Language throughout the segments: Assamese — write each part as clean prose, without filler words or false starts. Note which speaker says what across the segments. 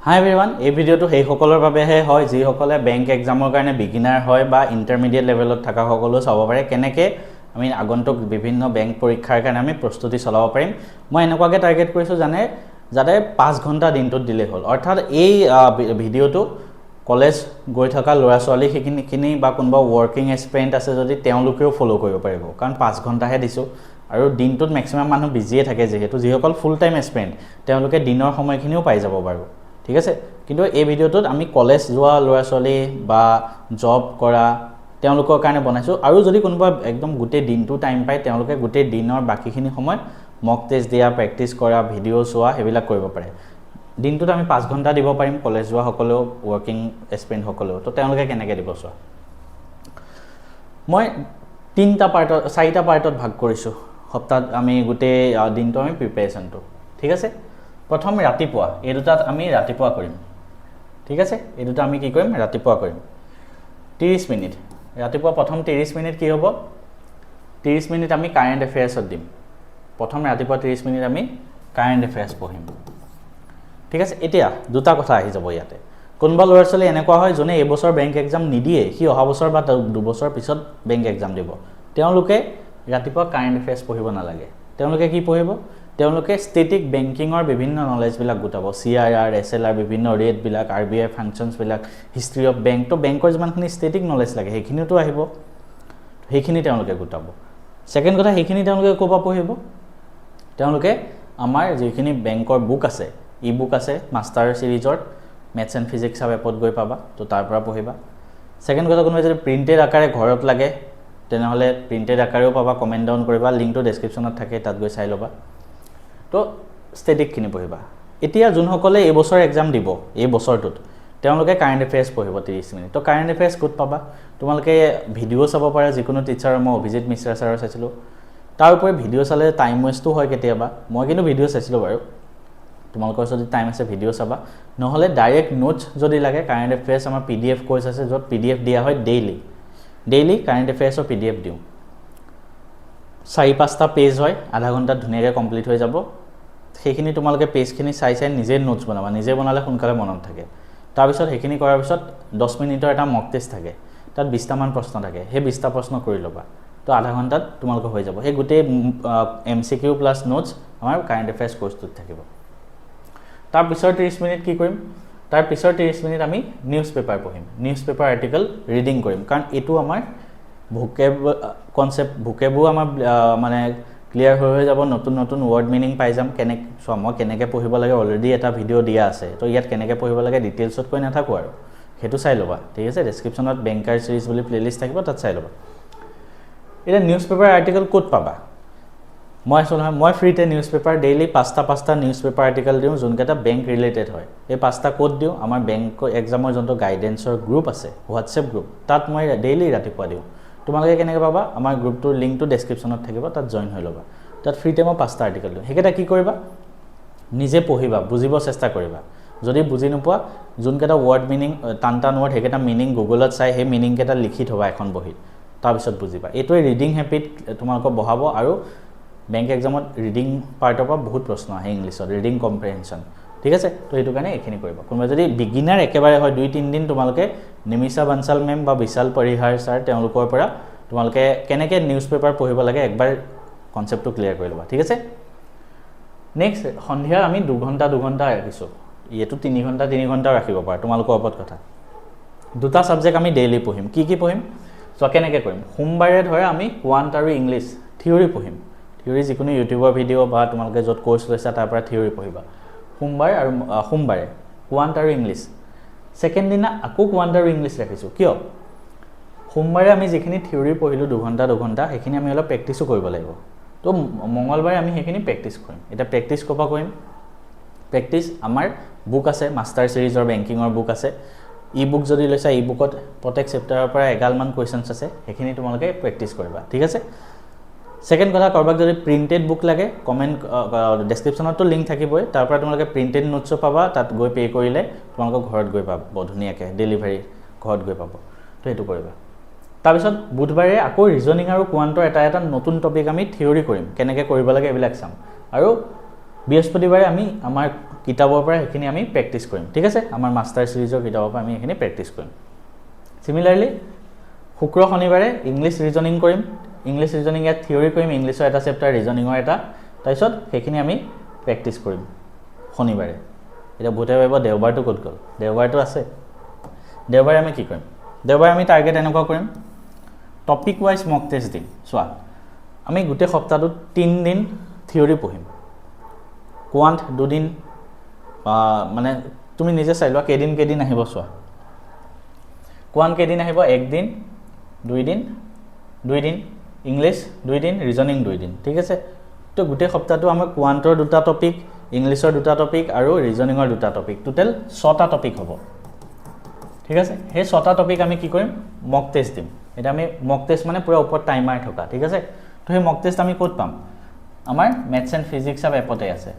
Speaker 1: হাই এভৰিৱান, এই ভিডিঅ'টো সেইসকলৰ বাবেহে হয় যিসকলে বেংক এক্সামৰ কাৰণে বিগিনাৰ হয় বা ইণ্টাৰমিডিয়েট লেভেলত থকা সকলো চাব পাৰে কেনেকৈ আমি আগন্তুক বিভিন্ন বেংক পৰীক্ষাৰ কাৰণে আমি প্ৰস্তুতি চলাব পাৰিম। মই এনেকুৱাকৈ টাৰ্গেট কৰিছোঁ যাতে 5 ঘণ্টা দিনটোত দিলেই হ'ল। অৰ্থাৎ এই ভিডিঅ'টো কলেজ গৈ থকা ল'ৰা ছোৱালী সেইখিনি বা কোনোবা ৱৰ্কিং এক্সপিৰিয়েণ্ট আছে যদি তেওঁলোকেও ফ'ল' কৰিব পাৰিব, কাৰণ 5 ঘণ্টাহে দিছোঁ আৰু দিনটোত মেক্সিমাম মানুহ বিজিয়ে থাকে, যিসকল ফুল টাইম এক্সপিৰিয়েণ্ট তেওঁলোকে দিনৰ সময়খিনিও পাই যাব বাৰু, ঠিক আছে। কিন্তু এই ভিডিঅ'টোত আমি কলেজ যোৱা ল'ৰা ছোৱালী বা জব কৰা তেওঁলোকৰ কাৰণে বনাইছোঁ। আৰু যদি কোনোবা একদম গোটেই দিনটো টাইম পায় তেওঁলোকে গোটেই দিনৰ বাকীখিনি সময়ত মক টেষ্ট দিয়া, প্ৰেক্টিছ কৰা, ভিডিঅ' চোৱা সেইবিলাক কৰিব পাৰে। দিনটোত আমি 5 ঘণ্টা দিব পাৰিম কলেজ যোৱাসকলেও, ৱৰ্কিং এক্সপিৰিয়েণ্টসকলেও। তো তেওঁলোকে কেনেকৈ দিব চোৱা, মই 4টা পাৰ্টত ভাগ কৰিছোঁ। সপ্তাহত আমি গোটেই দিনটো আমি প্ৰিপেৰেশ্যনটো, ঠিক আছে। প্ৰথম ৰাতিপুৱা, এই দুটাত আমি ৰাতিপুৱা কৰিম, ঠিক আছে। এই দুটা আমি কি কৰিম, ৰাতিপুৱা কৰিম। 30 মিনিট ৰাতিপুৱা, প্ৰথম 30 মিনিট কি হ'ব, 30 মিনিট আমি কাৰেণ্ট এফেয়াৰ্ছত দিম। প্ৰথম ৰাতিপুৱা 30 মিনিট আমি কাৰেণ্ট এফেয়াৰ্ছ পঢ়িম, ঠিক আছে। এতিয়া দুটা কথা আহি যাব ইয়াতে। কোনোবা ল'ৰা ছোৱালী এনেকুৱা হয় যোনে এইবছৰ বেংক এক্সাম নিদিয়ে, সি অহা বছৰ বা 2 বছৰ পিছত বেংক এক্সাম দিব। তেওঁলোকে ৰাতিপুৱা কাৰেণ্ট এফেয়াৰ্ছ পঢ়িব নালাগে। তেওঁলোকে কি পঢ়িব, তেওঁলোকে ষ্টেটিক বেংকিঙৰ বিভিন্ন নলেজবিলাক গোটাব। CIR, SLR, বিভিন্ন ৰেটবিলাক, RBI ফাংচনছবিলাক, হিষ্ট্ৰী অফ বেংক। তো বেংকৰ যিমানখিনি ষ্টেটিক নলেজ লাগে সেইখিনিতো আহিব, সেইখিনি তেওঁলোকে গোটাব। ছেকেণ্ড কথা, সেইখিনি তেওঁলোকে ক'ৰ পৰা পঢ়িব, তেওঁলোকে আমাৰ যিখিনি বেংকৰ বুক আছে, ই বুক আছে মাষ্টাৰ ছিৰিজৰ, মেথছ এণ্ড ফিজিক্সৰ এপত গৈ পাবা, তো তাৰ পৰা পঢ়িবা। ছেকেণ্ড কথা, কোনোবাই যদি প্ৰিণ্টেড আকাৰে ঘৰত লাগে তেনেহ'লে প্ৰিণ্টেড আকাৰেও পাবা, কমেণ্ট ডাউন কৰিবা, লিংকটো ডেছক্ৰিপশ্যনত থাকে, তাত গৈ চাই ল'বা। তো ষ্টেটিকখিনি পঢ়িবা। এতিয়া যোনসকলে এইবছৰ এক্সাম দিব এই বছৰটোত, তেওঁলোকে কাৰেণ্ট এফেয়াৰ্ছ পঢ়িব 30 মিনিট। তো কাৰেণ্ট এফেয়াৰ্ছ ক'ত পাবা, তোমালোকে ভিডিঅ' চাব পাৰা যিকোনো টিচাৰৰ। মই অভিজিত মিশ্ৰা ছাৰৰ চাইছিলোঁ। তাৰ উপৰি ভিডিঅ' চালে টাইম ৱেষ্টো হয় কেতিয়াবা, মই কিন্তু ভিডিঅ' চাইছিলোঁ বাৰু। তোমালোকৰ যদি টাইম আছে ভিডিঅ' চাবা, নহ'লে ডাইৰেক্ট নোটছ যদি লাগে, কাৰেণ্ট এফেয়াৰ্ছ আমাৰ PDF কোৰ্চ আছে য'ত PDF দিয়া হয় ডেইলি কাৰেণ্ট এফেয়াৰ্ছৰ PDF দিওঁ। 4-5টা পেজ হয়, আধা ঘণ্টাত ধুনীয়াকৈ কমপ্লিট হৈ যাব। সেইখিনি তোমালোকে পেজখিনি চাই নিজে নোটছ বনাবা, নিজে বনালে সোনকালে মনত থাকে। তাৰপিছত সেইখিনি কৰাৰ পিছত 10 মিনিটৰ এটা মক টেষ্ট থাকে, তাত 20টামান প্ৰশ্ন থাকে, সেই 20টা প্ৰশ্ন কৰি ল'বা। তো আধা ঘণ্টাত তোমালোকৰ হৈ যাব। সেই গোটেই MCQ প্লাছ নোটছ আমাৰ কাৰেণ্ট এফেয়াৰ্ছ কোৰ্চটোত থাকিব। তাৰপিছৰ 30 মিনিট কি কৰিম, তাৰপিছৰ 30 মিনিট আমি নিউজ পেপাৰ পঢ়িম, নিউজ পেপাৰ আৰ্টিকেল ৰিডিং কৰিম। কাৰণ এইটো আমাৰ ভোকেবো আমাৰ মানে ক্লিয়াৰ হৈ যাব, নতুন ৱৰ্ড মিনিং পাই যাম। মই কেনেকৈ পঢ়িব লাগে অলৰেডি এটা ভিডিঅ' দিয়া আছে, তো ইয়াত কেনেকৈ পঢ়িব লাগে ডিটেইলছত কৈ নাথাকোঁ আৰু, সেইটো চাই ল'বা, ঠিক আছে। ডেছক্ৰিপশ্যনত বেংকাৰ ছিৰিজ বুলি প্লে'লিষ্ট থাকিব, তাত চাই ল'বা। এতিয়া নিউজ পেপাৰ আৰ্টিকেল ক'ত পাবা, মই আছোঁ নহয়, মই ফ্ৰীতে নিউজ পেপাৰ ডেইলি 5টা নিউজ পেপাৰ আৰ্টিকেল দিওঁ যোনকেইটা বেংক ৰিলেটেড হয়। এই 5টা ক'ত দিওঁ, আমাৰ বেংক এক্সামৰ যোনটো গাইডেন্সৰ গ্ৰুপ আছে, হোৱাটছএপ গ্ৰুপ, তাত মই ডেইলি ৰাতিপুৱা দিওঁ। তোমালোকে কেনেকৈ পাবা, আমাৰ গ্ৰুপটোৰ লিংকটো ডেছক্ৰিপশ্যনত থাকিব, তাত জইন হৈ ল'বা। তাত ফ্ৰীতে মই 5টা আৰ্টিকেল দিওঁ। সেইকেইটা কি কৰিবা, নিজে পঢ়িবা, বুজিব চেষ্টা কৰিবা। যদি বুজি নোপোৱা, যোনকেইটা ৱৰ্ড মিনিং টান ৱৰ্ড, সেইকেইটা মিনিং গুগলত চাই সেই মিনিংকেইটা লিখি থ'বা এখন বহীত, তাৰপিছত বুজিবা। এইটোৱে ৰিডিং হেবিট তোমালোকক বঢ়াব। আৰু বেংক এক্সামত ৰিডিং পাৰ্টৰ পৰা বহুত প্ৰশ্ন আহে ইংলিছত, ৰিডিং কম্প্ৰিহেনশ্যন, ঠিক আছে। তো সেইটো কাৰণে এইখিনি কৰিবা। কোনোবা যদি বিগিনাৰ একেবাৰে হয়, 2-3 দিন তোমালোকে নিমিষা বানচাল মেম বা বিশাল পৰিহাৰ ছাৰ তেওঁলোকৰ পৰা তোমালোকে কেনেকৈ নিউজ পেপাৰ পঢ়িব লাগে একবাৰ কনচেপ্টটো ক্লিয়াৰ কৰি ল'বা, ঠিক আছে। নেক্সট, সন্ধিয়া আমি 2 ঘণ্টা ৰাখিছোঁ। এইটো 3 ঘণ্টাও ৰাখিব পাৰা, তোমালোকৰ ওপৰত কথা। 2টা ছাবজেক্ট আমি ডেইলি পঢ়িম। কি পঢ়িম চ' কেনেকৈ কৰিম, সোমবাৰে ধৰা আমি কোৱান্ট আৰু ইংলিছ থিয়ৰী পঢ়িম। থিয়ৰী যিকোনো ইউটিউবৰ ভিডিঅ' বা তোমালোকে য'ত কোৰ্চ লৈছা তাৰ পৰা থিয়ৰী পঢ়িবা সোমবাৰে কোৱান্ট আৰু ইংলিছ। ছেকেণ্ড দিনা আকৌ কোৱান্ট আৰু ইংলিছ ৰাখিছোঁ। কিয়, সোমবাৰে আমি যিখিনি থিয়ৰী পঢ়িলোঁ 2 ঘণ্টা, সেইখিনি আমি অলপ প্ৰেক্টিছো কৰিব লাগিব। তো মঙলবাৰে আমি সেইখিনি প্ৰেক্টিছ কৰিম। এতিয়া প্ৰেক্টিছ ক'ৰ পৰা কৰিম, প্ৰেক্টিছ আমাৰ বুক আছে, মাষ্টাৰ ছিৰিজৰ বেংকিঙৰ বুক আছে। ই বুক যদি লৈছা, ই বুকত প্ৰত্যেক চেপ্টাৰৰ পৰা এগালমান কুৱেশ্যনছ আছে, সেইখিনি তোমালোকে প্ৰেক্টিছ কৰিবা, ঠিক আছে। ছেকেণ্ড কথা, কাৰোবাক যদি প্ৰিণ্টেড বুক লাগে, ডেছক্ৰিপশ্যনতো লিংক থাকিবই, তাৰ পৰা তোমালোকে প্ৰিণ্টেড নোটছো পাবা। তাত গৈ পে' কৰিলে তোমালোকৰ ঘৰত গৈ পাব, ধুনীয়াকৈ ডেলিভাৰী ঘৰত গৈ পাব। তো সেইটো কৰিবা। তাৰপিছত বুধবাৰে আকৌ ৰিজনিং আৰু কোৱান্টৰ এটা নতুন টপিক আমি থিয়ৰী কৰিম, কেনেকৈ কৰিব লাগে এইবিলাক চাম। আৰু বৃহস্পতিবাৰে আমি আমাৰ কিতাপৰ পৰা সেইখিনি আমি প্ৰেক্টিছ কৰিম ঠিক আছে আমাৰ মাষ্টাৰ সিৰিজৰ কিতাপৰ পৰা আমি সেইখিনি প্ৰেক্টিছ কৰিম সিমিলাৰলি শুক্ৰ শনিবাৰে ইংলিছ ৰিজনিং কৰিম ইংলিছ ৰিজনিং ইয়াত থিয়ৰি কৰিম ইংলিছৰ এটা চেপ্টাৰ ৰিজনিঙৰ এটা তাৰপিছত সেইখিনি আমি প্ৰেক্টিছ কৰিম শনিবাৰে এতিয়া বহুতে ভাবিব দেওবাৰটো ক'ত গ'ল দেওবাৰটো আছে দেওবাৰে আমি কি কৰিম দেওবাৰে আমি টাৰ্গেট এনেকুৱা কৰিম টপিক ৱাইজ মক টেষ্ট দিম চোৱা আমি গোটেই সপ্তাহটোত 3 দিন থিয়ৰি পঢ়িম কোৱান্ট 2 দিন মানে তুমি নিজে চাই লোৱা কেদিন আহিব চোৱা কোৱান্ট কেদিন আহিব 1 দিন 2 দিন ইংলিছ 2 দিন ৰিজনিং 2 দিন ঠিক আছে তো গোটেই সপ্তাহটো আমাৰ কোৱান্টৰ 2টা টপিক ইংলিছৰ 2টা টপিক আৰু ৰিজনিঙৰ 2টা টপিক টোটেল 6টা টপিক হ'ব ঠিক আছে সেই 6টা টপিক আমি কি কৰিম মক টেষ্ট দিম এটা আমি মক টেষ্ট মানে পুৰা ওপৰত টাইমাৰ থকা ঠিক আছে তো সেই মক টেষ্ট আমি ক'ত পাম আমাৰ মেথছ এণ্ড ফিজিক্স আপ এপতে আছে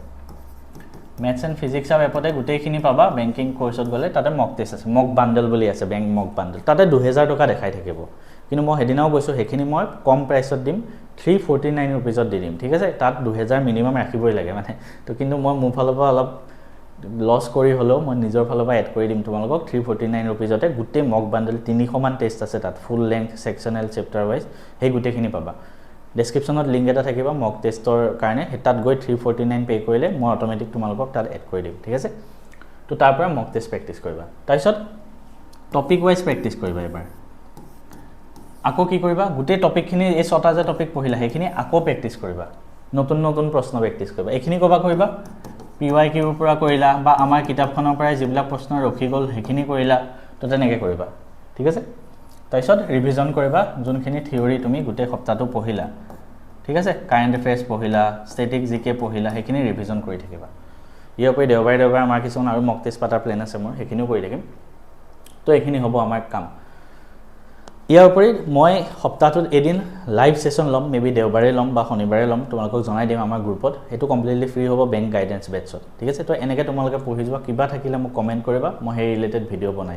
Speaker 1: মেথছ এণ্ড ফিজিক্স আপ এপতে গোটেইখিনি পাবা বেংকিং কোৰ্ছত গ'লে তাতে মক টেষ্ট আছে মক বান্ডল বুলি আছে বেংক মক বান্ডল তাতে 2000 টকা দেখাই থাকিব কিন্তু মই হেদিনাও কৈছোঁ সেইখিনি মই কম প্ৰাইচত দিম 349 ৰুপিজত দি দিম ঠিক আছে তাত 2000 মিনিমাম ৰাখিবই লাগে মানে তো কিন্তু মই মোৰ ফালৰ পৰা অলপ লছ কৰি হলেও মই নিজৰ ফালৰ পৰা এড কৰি দিম তোমালোকক 349 ৰুপিজতে গোটেই মক বান্ডল 300 মান টেষ্ট আছে তাত ফুল লেংথ সেকশনাল চেপ্টাৰ ওয়াইজ সেই গোটেইখিনি পাবা ডেসক্ৰিপচনত লিংক এটা থাকিব মক টেষ্টৰ কাৰণে তাত গৈ 349 পে কৰিলে মই অটোমেটিক তোমালোকক তাত এড কৰি দিম ঠিক আছে তো তাৰ পৰা মক টেষ্ট প্ৰেক্টিছ কৰিবা তাৰপিছত টপিক ওয়াইজ প্ৰেক্টিছ কৰিবা এবাৰ আকৌ কি কৰিবা গোটেই টপিকখিনি এই 6টা যে টপিক পঢ়িলা সেইখিনি আকৌ প্ৰেক্টিছ কৰিবা নতুন প্ৰশ্ন প্ৰেক্টিছ কৰিবা এইখিনি কবা কৰিবা PYQ ৰ পৰা কৰিলা বা আমাৰ কিতাপখনৰ পৰা যিবিলাক প্ৰশ্ন ৰখি গ'ল সেইখিনি কৰিলা তো তেনেকৈ কৰিবা ঠিক আছে তাৰপিছত ৰিভিজন কৰিবা যোনখিনি থিয়ৰি তুমি গোটেই সপ্তাহটো পঢ়িলা ঠিক আছে কাৰেন্ট এফেয়াৰ্স পঢ়িলা ষ্টেটিক জিকে পঢ়িলা সেইখিনি ৰিভিজন কৰি থাকিবা ইয়াৰ উপৰি দেওবাৰে আমাৰ কিছুমান আৰু মক টেষ্ট পাটাৰ প্লেন আছে মোৰ সেইখিনিও কৰি থাকিম তো এইখিনি হ'ব আমাৰ কাম ইয়াৰ উপৰি মই সপ্তাহটোত এদিন লাইভ সেশন লম মেবি দেওবাৰে লম বা শনিবাৰে লম তোমালোকক জনাই দিম আমাৰ গ্ৰুপত হেতু কমপ্লিটলি ফ্ৰী হ'ব বেংক গাইডেন্স বেটছত ঠিক আছে তো এনেকৈ তোমালোকে পঢ়ি যোৱা কিবা থাকিলে মোক কমেন্ট কৰিবা মই সেই ৰিলেটেড ভিডিও বনাই